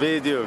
בדיוק.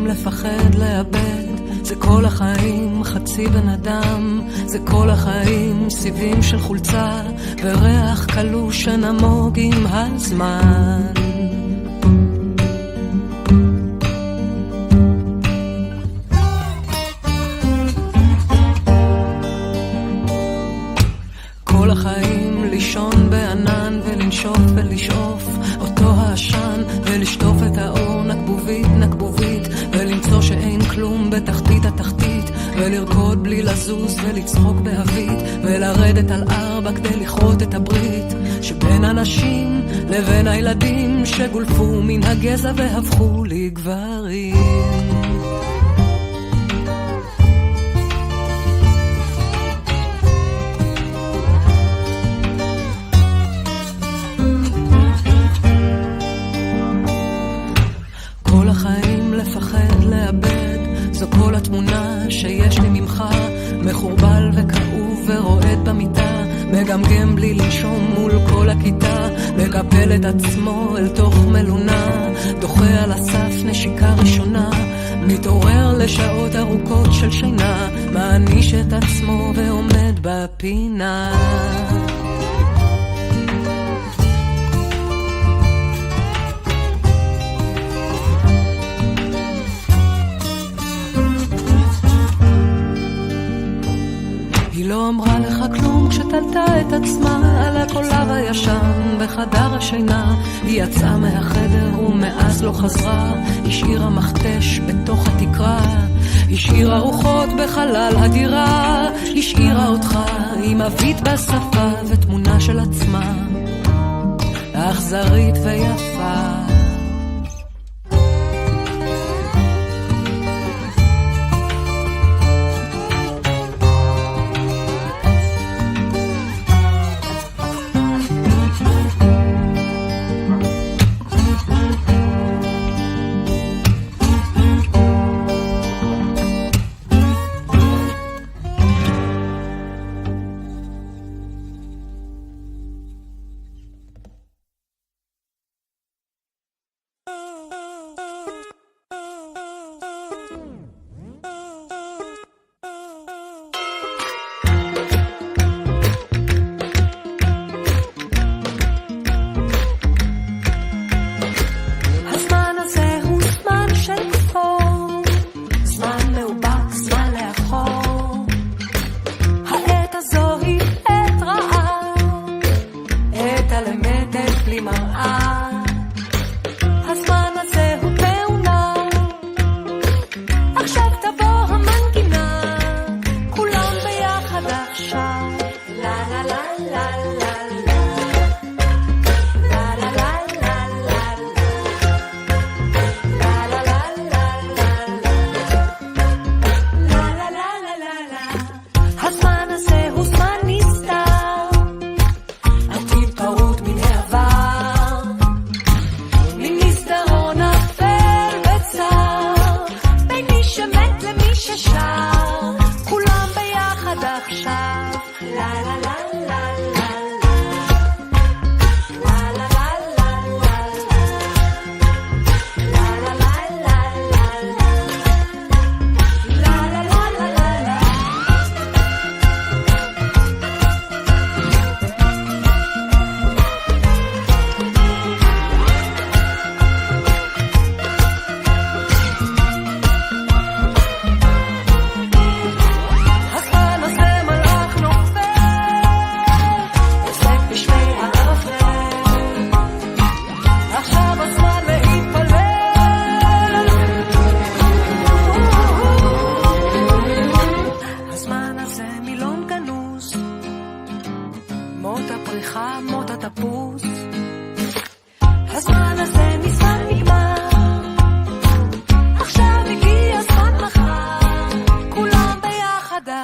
לפחד לאבד, זה כל החיים חצי בן אדם, זה כל החיים סיבים של חולצה וריח קלוש שנמוג עם הזמן. כל החיים לישון בענן ולנשוף ולשאוף אותו העשן ולשטוף את האור נקבובית נקבובית ולמצוא שאין כלום בתחתית התחתית ולרקוד בלי לזוז ולצחוק בהבית ולרדת על 4 כדי לכרות את הברית שבין אנשים לבין הילדים שגולפו מן הגזע והפכו לגברים. כל החיים לפחד לאבד, זו כל התמונה שיש לי ממך, מחורבל וכאוב ורועד במיטה, מגמגם בלי לנשום מול כל הכיתה, מקפל את עצמו אל תוך מלונה, דוחה על הסף נשיקה ראשונה, מתעורר לשעות ארוכות של שינה, מעניש את עצמו ועומד בפינה. היא לא אמרה לך כלום כשתלתה את עצמה על הקולב הישן בחדר השינה. היא יצאה מהחדר ומאז לא חזרה, השאירה מכתש בתוך התקרה, השאירה רוחות בחלל הדירה, השאירה אותך עם אבית בשפה ותמונה של עצמה אכזרית ויפה.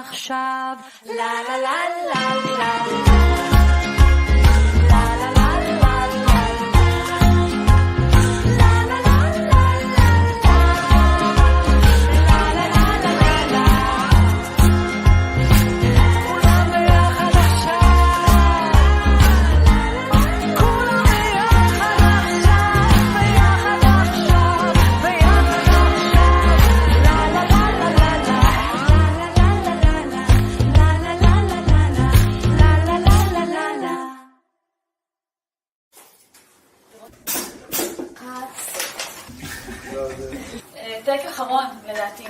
עכשיו. לה לה לה לה לה טייק אחרון, לדעתי.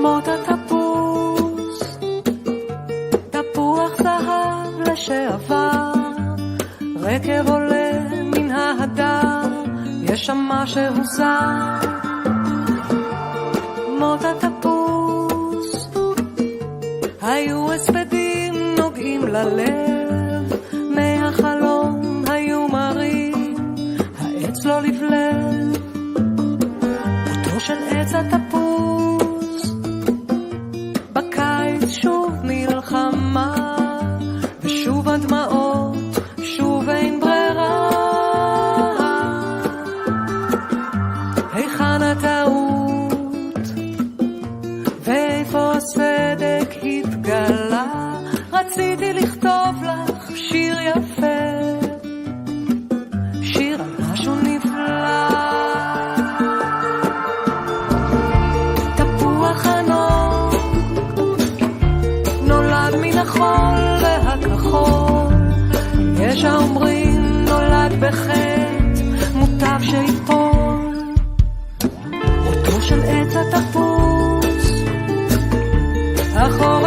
מות התפוס, תפוח זהב לשעבר, רקב עולה מן ההדר, יש שם משהו זר. מות התפוס, היו הספדים נוגעים ללב, מהחלום היו מרים, העץ לא לבלב, אותו של עץ התפוס, בקיץ שוב מלחמה, ושוב הדמעות, שוב אין ברירה. היכן הטעות ואיפה הסדק התגלה, רציתי לכתוב לך שיר יפה, שיר על משהו נפלא. תפוח ענוק נולד מן החול והכחול, יש האומרים נולד בחטא, מוטב שיפול. אותו של עץ התפוס, החור